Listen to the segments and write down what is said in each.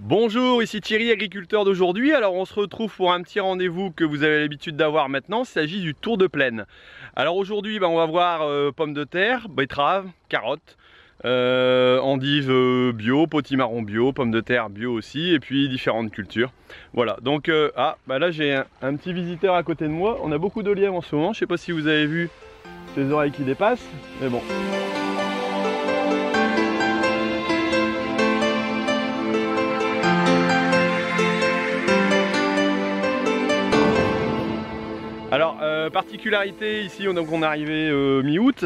Bonjour, ici Thierry, agriculteur d'aujourd'hui. Alors on se retrouve pour un petit rendez-vous que vous avez l'habitude d'avoir maintenant. Il s'agit du tour de plaine. Alors aujourd'hui on va voir pommes de terre, betteraves, carottes, endives bio, potimarron bio, pommes de terre bio aussi, et puis différentes cultures. Voilà, donc là j'ai un petit visiteur à côté de moi. On a beaucoup de lièvres en ce moment, je sais pas si vous avez vu ses oreilles qui dépassent, mais bon. Alors, particularité ici, on est arrivé mi-août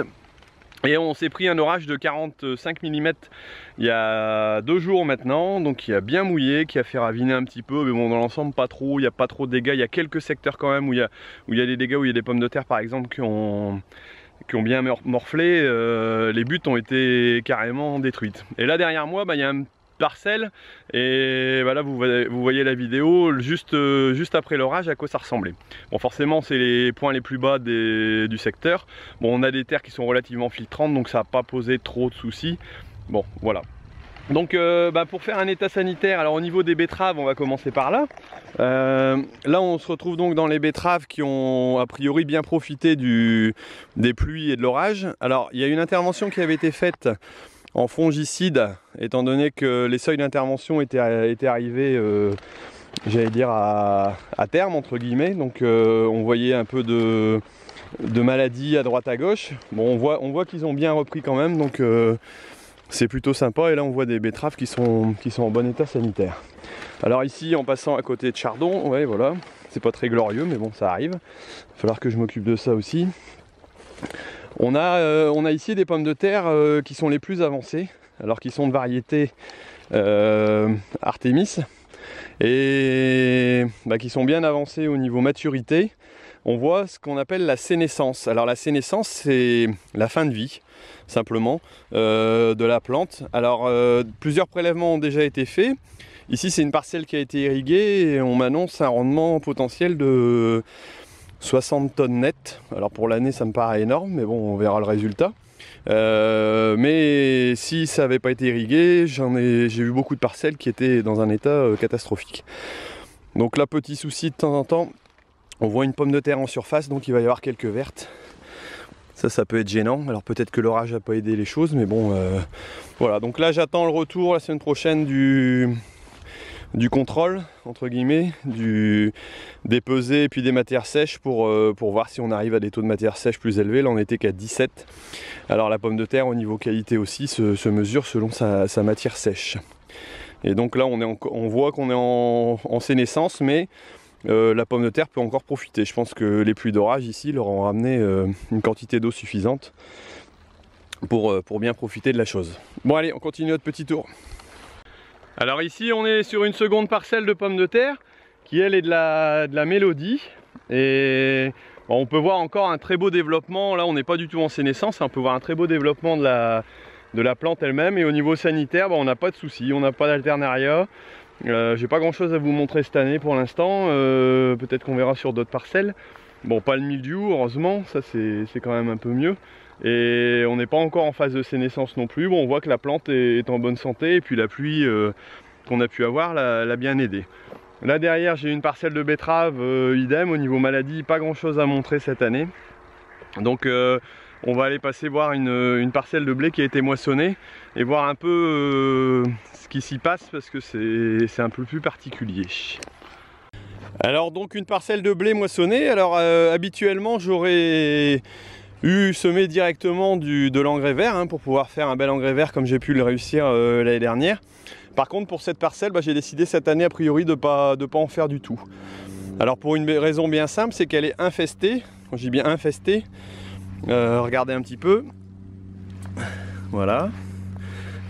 et on s'est pris un orage de 45 mm il y a 2 jours maintenant, donc qui a bien mouillé, qui a fait raviner un petit peu, mais bon, dans l'ensemble pas trop, il n'y a pas trop de dégâts. Il y a quelques secteurs quand même où il y a des dégâts, où il y a des pommes de terre par exemple qui ont bien morflé, les buttes ont été carrément détruites. Et là derrière moi, il y a un parcelle, et là vous voyez la vidéo juste après l'orage à quoi ça ressemblait. Bon, forcément c'est les points les plus bas du secteur. Bon, on a des terres qui sont relativement filtrantes, donc ça n'a pas posé trop de soucis. Bon, voilà. Donc pour faire un état sanitaire, alors au niveau des betteraves, on va commencer par là. Là on se retrouve donc dans les betteraves qui ont a priori bien profité des pluies et de l'orage. Alors il y a une intervention qui avait été faite en fongicide, étant donné que les seuils d'intervention étaient arrivés, j'allais dire, à terme, entre guillemets. Donc on voyait un peu de maladies à droite à gauche. Bon, on voit qu'ils ont bien repris quand même, donc c'est plutôt sympa. Et là on voit des betteraves qui sont en bon état sanitaire. Alors ici, en passant à côté de Chardon, ouais voilà, c'est pas très glorieux, mais bon, ça arrive. Il va falloir que je m'occupe de ça aussi. On a ici des pommes de terre qui sont les plus avancées, alors qui sont de variété Artémis, et qui sont bien avancées au niveau maturité. On voit ce qu'on appelle la sénescence. Alors la sénescence, c'est la fin de vie, simplement, de la plante. Alors plusieurs prélèvements ont déjà été faits. Ici c'est une parcelle qui a été irriguée et on m'annonce un rendement potentiel de 60 tonnes net. Alors pour l'année ça me paraît énorme, mais bon, on verra le résultat. Mais si ça n'avait pas été irrigué, j'ai vu beaucoup de parcelles qui étaient dans un état catastrophique. Donc là, petit souci de temps en temps, on voit une pomme de terre en surface, donc il va y avoir quelques vertes. Ça peut être gênant. Alors peut-être que l'orage n'a pas aidé les choses, mais bon, voilà. Donc là j'attends le retour la semaine prochaine du contrôle, entre guillemets, des pesées et puis des matières sèches pour voir si on arrive à des taux de matières sèches plus élevés. Là on n'était qu'à 17. Alors la pomme de terre au niveau qualité aussi se mesure selon sa matière sèche. Et donc là on voit qu'on est en sénescence, mais la pomme de terre peut encore profiter. Je pense que les pluies d'orage ici leur ont ramené une quantité d'eau suffisante pour bien profiter de la chose. Bon allez, on continue notre petit tour. Alors ici on est sur une seconde parcelle de pommes de terre qui elle est de la mélodie, et bon, on peut voir encore un très beau développement. Là on n'est pas du tout en sénescence, on peut voir un très beau développement de la plante elle-même, et au niveau sanitaire on n'a pas de soucis, on n'a pas d'alternaria. J'ai pas grand chose à vous montrer cette année pour l'instant, peut-être qu'on verra sur d'autres parcelles. Bon, pas le mildiou heureusement, ça c'est quand même un peu mieux. Et on n'est pas encore en phase de sénescence non plus. Bon, on voit que la plante est en bonne santé, et puis la pluie qu'on a pu avoir l'a bien aidé. Là derrière j'ai une parcelle de betterave, idem, au niveau maladie, pas grand chose à montrer cette année. Donc on va aller passer voir une parcelle de blé qui a été moissonnée et voir un peu ce qui s'y passe, parce que c'est un peu plus particulier. Alors donc une parcelle de blé moissonnée. Alors habituellement j'aurais semé directement de l'engrais vert pour pouvoir faire un bel engrais vert comme j'ai pu le réussir l'année dernière. Par contre pour cette parcelle, j'ai décidé cette année a priori de pas en faire du tout. Alors pour une raison bien simple, c'est qu'elle est infestée. Quand je dis bien infestée, regardez un petit peu. Voilà.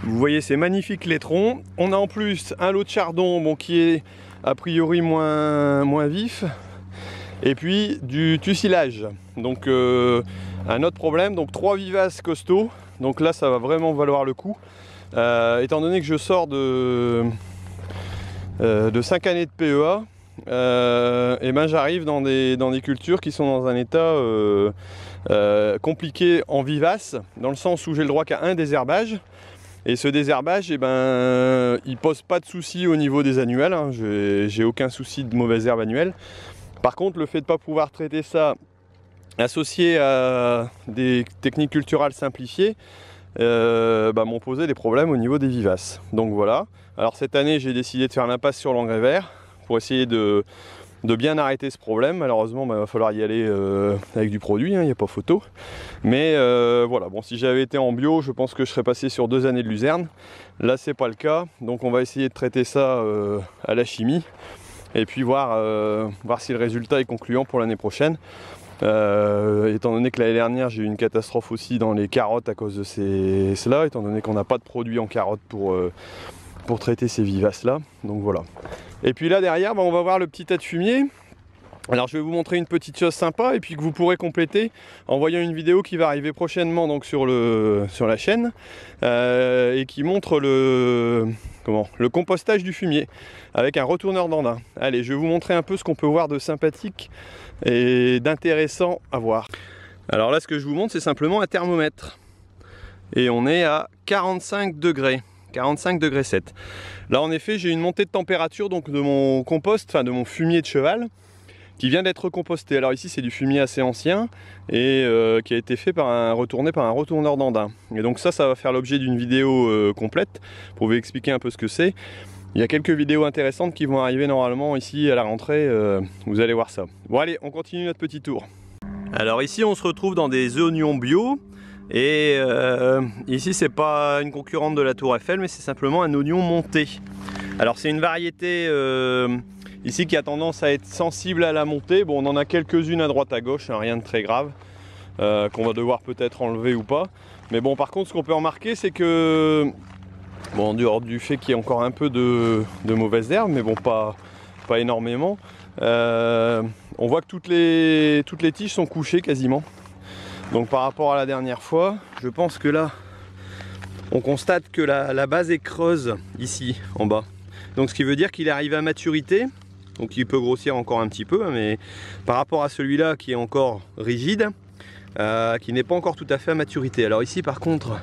Vous voyez ces magnifiques laitrons. On a en plus un lot de chardon qui est a priori moins vif. Et puis du tussilage. Donc un autre problème, donc 3 vivaces costauds. Donc là ça va vraiment valoir le coup. Étant donné que je sors de 5 années de PEA, et j'arrive dans des cultures qui sont dans un état compliqué en vivace, dans le sens où j'ai le droit qu'à un désherbage. Et ce désherbage, eh ben, il pose pas de soucis au niveau des annuelles, hein. J'ai aucun souci de mauvaise herbe annuelle. Par contre, le fait de ne pas pouvoir traiter ça associé à des techniques culturales simplifiées, m'ont posé des problèmes au niveau des vivaces. Donc voilà. Alors cette année, j'ai décidé de faire l'impasse sur l'engrais vert pour essayer de bien arrêter ce problème. Malheureusement, il va falloir y aller avec du produit, hein, il n'y a pas photo. Mais voilà, bon, si j'avais été en bio, je pense que je serais passé sur 2 années de luzerne. Là, c'est pas le cas, donc on va essayer de traiter ça à la chimie et puis voir si le résultat est concluant pour l'année prochaine. Étant donné que l'année dernière j'ai eu une catastrophe aussi dans les carottes à cause de cela, étant donné qu'on n'a pas de produit en carotte pour traiter ces vivaces là, donc voilà. Et puis là derrière, on va voir le petit tas de fumier. Alors je vais vous montrer une petite chose sympa et puis que vous pourrez compléter en voyant une vidéo qui va arriver prochainement donc sur la chaîne et qui montre le compostage du fumier avec un retourneur d'andin. Allez, je vais vous montrer un peu ce qu'on peut voir de sympathique et d'intéressant à voir. Alors là, ce que je vous montre, c'est simplement un thermomètre et on est à 45 degrés. 45 degrés 7. Là en effet j'ai une montée de température donc de mon compost, enfin de mon fumier de cheval qui vient d'être composté. Alors ici c'est du fumier assez ancien et qui a été fait retourné par un retourneur d'andin. Et donc ça va faire l'objet d'une vidéo complète pour vous expliquer un peu ce que c'est. Il y a quelques vidéos intéressantes qui vont arriver normalement ici à la rentrée, vous allez voir ça. Bon allez, on continue notre petit tour. Alors ici on se retrouve dans des oignons bio. Et ici c'est pas une concurrente de la Tour Eiffel mais c'est simplement un oignon monté. Alors c'est une variété ici qui a tendance à être sensible à la montée. Bon, on en a quelques-unes à droite à gauche, hein, rien de très grave qu'on va devoir peut-être enlever ou pas. Mais bon, par contre ce qu'on peut remarquer c'est que bon, en dehors du fait qu'il y ait encore un peu de mauvaises herbes, mais bon pas énormément, on voit que toutes les tiges sont couchées quasiment. Donc par rapport à la dernière fois, je pense que là, on constate que la base est creuse ici, en bas. Donc ce qui veut dire qu'il est arrivé à maturité, donc il peut grossir encore un petit peu, mais par rapport à celui-là qui est encore rigide, qui n'est pas encore tout à fait à maturité. Alors ici par contre,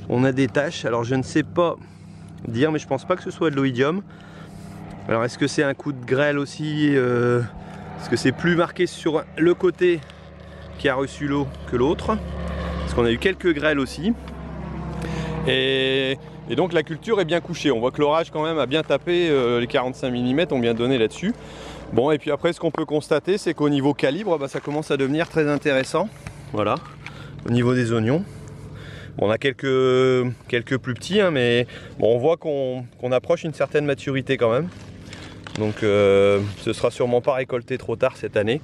on a des taches, alors je ne sais pas dire, mais je pense pas que ce soit de l'oïdium. Alors est-ce que c'est un coup de grêle aussi, est-ce que c'est plus marqué sur le côté qui a reçu l'eau que l'autre, parce qu'on a eu quelques grêles aussi et donc la culture est bien couchée. On voit que l'orage quand même a bien tapé, les 45 mm ont bien donné là-dessus. Bon, et puis après ce qu'on peut constater c'est qu'au niveau calibre, ça commence à devenir très intéressant. Voilà, au niveau des oignons, bon, on a quelques plus petits, hein, mais bon, on voit qu'on approche une certaine maturité quand même. Donc ce sera sûrement pas récolté trop tard cette année.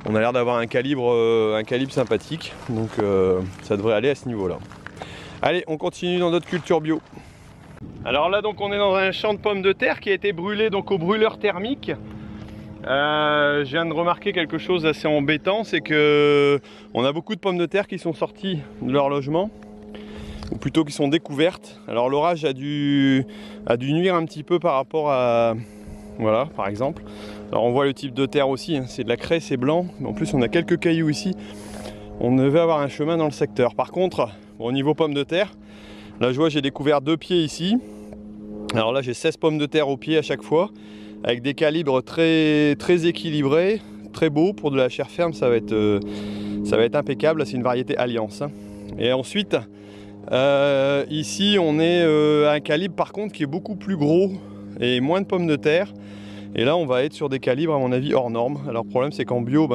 On a l'air d'avoir un calibre sympathique, donc ça devrait aller à ce niveau là. Allez, on continue dans notre culture bio. Alors là donc on est dans un champ de pommes de terre qui a été brûlé donc au brûleur thermique. Je viens de remarquer quelque chose d'assez embêtant, c'est que on a beaucoup de pommes de terre qui sont sorties de leur logement, ou plutôt qui sont découvertes. Alors l'orage a dû nuire un petit peu par rapport à... Voilà, par exemple. Alors on voit le type de terre aussi, hein, c'est de la craie, c'est blanc. Mais en plus on a quelques cailloux ici. On devait avoir un chemin dans le secteur. Par contre, bon, au niveau pommes de terre, là je vois j'ai découvert 2 pieds ici. Alors là j'ai 16 pommes de terre au pied à chaque fois, avec des calibres très équilibrés, très beaux. Pour de la chair ferme ça va être impeccable. C'est une variété Alliance, hein. Et ensuite, ici on est à un calibre par contre qui est beaucoup plus gros et moins de pommes de terre. Et là on va être sur des calibres à mon avis hors normes. Alors le problème c'est qu'en bio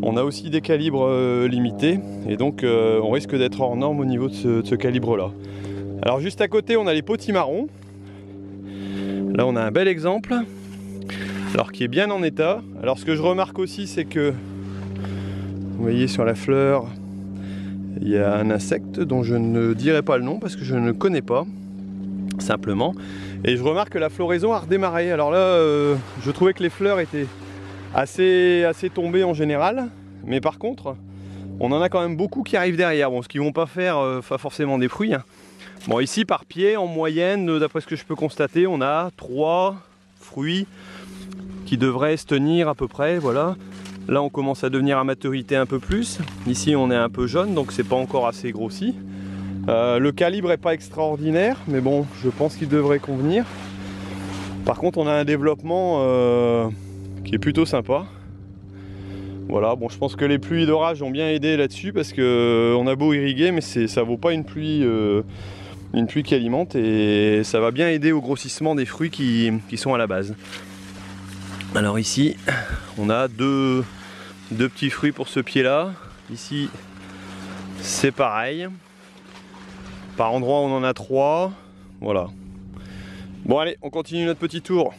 on a aussi des calibres limités et donc on risque d'être hors normes au niveau de ce calibre là. Alors juste à côté on a les potimarrons. Là on a un bel exemple, alors qui est bien en état. Alors ce que je remarque aussi c'est que vous voyez sur la fleur il y a un insecte dont je ne dirai pas le nom parce que je ne le connais pas simplement. Et je remarque que la floraison a redémarré. Alors là, je trouvais que les fleurs étaient assez tombées en général. Mais par contre, on en a quand même beaucoup qui arrivent derrière. Bon, ce qui ne vont pas faire pas forcément des fruits, hein. Bon, ici, par pied, en moyenne, d'après ce que je peux constater, on a 3 fruits qui devraient se tenir à peu près. Voilà. Là, on commence à devenir à maturité un peu plus. Ici, on est un peu jaune, donc c'est pas encore assez grossi. Le calibre est pas extraordinaire, mais bon, je pense qu'il devrait convenir. Par contre, on a un développement qui est plutôt sympa. Voilà, bon, je pense que les pluies d'orage ont bien aidé là-dessus parce que on a beau irriguer, mais ça vaut pas une pluie qui alimente, et ça va bien aider au grossissement des fruits qui sont à la base. Alors ici, on a deux petits fruits pour ce pied-là. Ici, c'est pareil. Par endroit, on en a 3. Voilà. Bon, allez, on continue notre petit tour.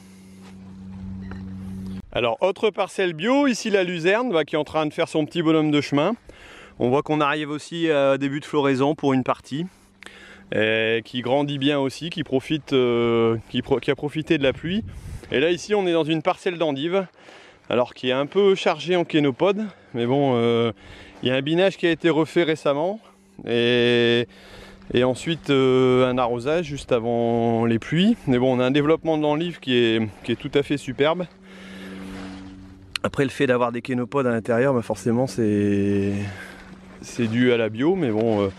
Alors, autre parcelle bio, ici la luzerne qui est en train de faire son petit bonhomme de chemin. On voit qu'on arrive aussi à début de floraison pour une partie. Qui grandit bien aussi, qui a profité de la pluie. Et là, ici, on est dans une parcelle d'endives. Alors, qui est un peu chargée en kénopodes. Mais bon, il y a un binage qui a été refait récemment. Et ensuite un arrosage juste avant les pluies. Mais bon, on a un développement d'endives qui est tout à fait superbe. Après, le fait d'avoir des kénopodes à l'intérieur, forcément c'est dû à la bio, mais bon,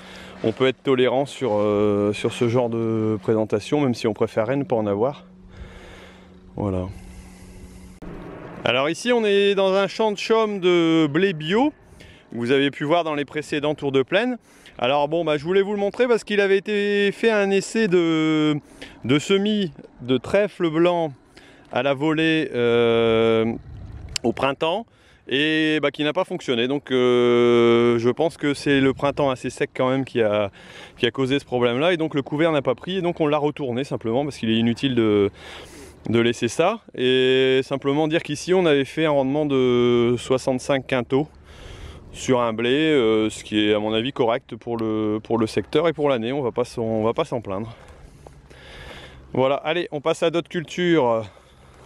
on peut être tolérant sur ce genre de présentation, même si on préférerait ne pas en avoir. Voilà. Alors ici, on est dans un champ de chaume de blé bio. Vous avez pu voir dans les précédents tours de plaine. Alors bon, je voulais vous le montrer parce qu'il avait été fait un essai de semis de trèfle blanc à la volée au printemps, et qui n'a pas fonctionné. Donc je pense que c'est le printemps assez sec quand même qui a causé ce problème là, et donc le couvert n'a pas pris, et donc on l'a retourné simplement parce qu'il est inutile de laisser ça. Et simplement dire qu'ici on avait fait un rendement de 65 quintaux sur un blé, ce qui est à mon avis correct pour le secteur et pour l'année. On va pas s'en plaindre. Voilà, allez, on passe à d'autres cultures.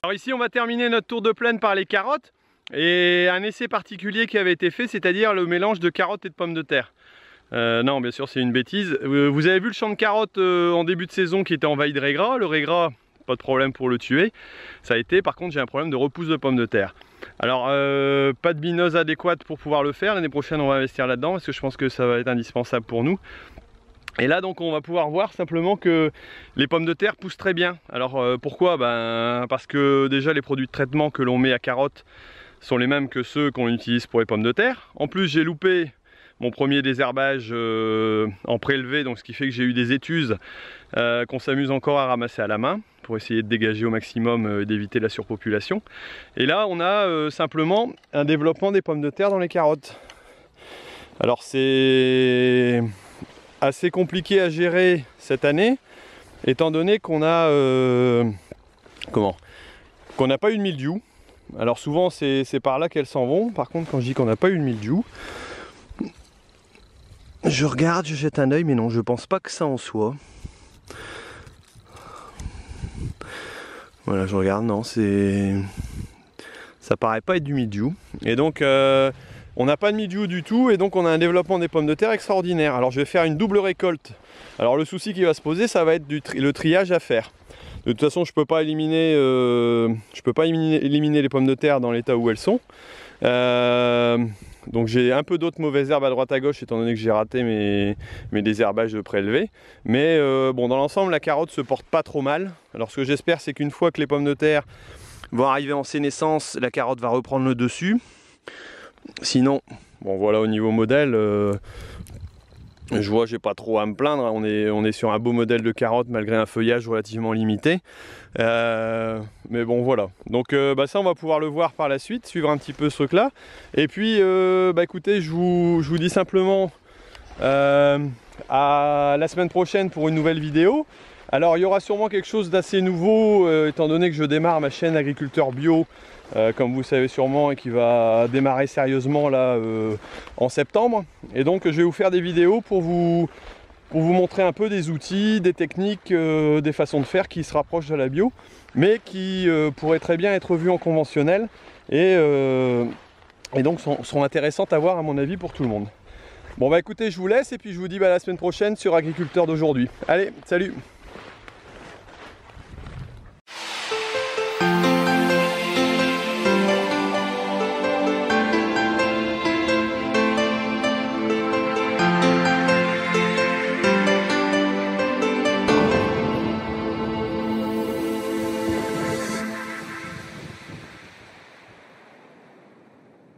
Alors ici, on va terminer notre tour de plaine par les carottes, et un essai particulier qui avait été fait, c'est-à-dire le mélange de carottes et de pommes de terre. Non, bien sûr, c'est une bêtise. Vous avez vu le champ de carottes en début de saison qui était envahi de raies gras. Le rais gras, pas de problème pour le tuer. Ça a été, par contre, j'ai un problème de repousse de pommes de terre. Alors, pas de binose adéquate pour pouvoir le faire. L'année prochaine, on va investir là-dedans parce que je pense que ça va être indispensable pour nous. Et là, donc, on va pouvoir voir simplement que les pommes de terre poussent très bien. Alors, pourquoi? Parce que déjà, les produits de traitement que l'on met à carottes sont les mêmes que ceux qu'on utilise pour les pommes de terre. En plus, j'ai loupé mon premier désherbage en prélevé, donc ce qui fait que j'ai eu des étuses qu'on s'amuse encore à ramasser à la main pour essayer de dégager au maximum et d'éviter la surpopulation. Et là, on a simplement un développement des pommes de terre dans les carottes. Alors, c'est assez compliqué à gérer cette année, étant donné qu'on a qu'on n'a pas eu de mildiou. Alors souvent c'est par là qu'elles s'en vont. Par contre, quand je dis qu'on n'a pas eu de mildiou, je regarde, je jette un œil, mais non, je pense pas que ça en soit. Voilà, je regarde, non, ça paraît pas être du mildiou. Et donc on n'a pas de mildiou du tout, et donc on a un développement des pommes de terre extraordinaire. Alors je vais faire une double récolte. Alors le souci qui va se poser, ça va être le triage à faire. De toute façon, je peux pas éliminer les pommes de terre dans l'état où elles sont. Donc j'ai un peu d'autres mauvaises herbes à droite à gauche, étant donné que j'ai raté mes désherbages prélevés. Mais bon, dans l'ensemble, la carotte se porte pas trop mal. Alors ce que j'espère, c'est qu'une fois que les pommes de terre vont arriver en sénescence, la carotte va reprendre le dessus. Sinon, bon voilà, au niveau modèle, je vois, j'ai pas trop à me plaindre. On est sur un beau modèle de carotte malgré un feuillage relativement limité. Mais bon, voilà. Donc ça, on va pouvoir le voir par la suite, suivre un petit peu ce truc-là. Et puis, écoutez, je vous dis simplement à la semaine prochaine pour une nouvelle vidéo. Alors, il y aura sûrement quelque chose d'assez nouveau, étant donné que je démarre ma chaîne Agriculteur Bio, comme vous savez sûrement, et qui va démarrer sérieusement là en septembre. Et donc je vais vous faire des vidéos pour vous montrer un peu des outils, des techniques, des façons de faire qui se rapprochent de la bio, mais qui pourraient très bien être vues en conventionnel, et donc seront intéressantes à voir à mon avis pour tout le monde. Bon écoutez, je vous laisse, et puis je vous dis à la semaine prochaine sur Agriculteur d'aujourd'hui. Allez, salut!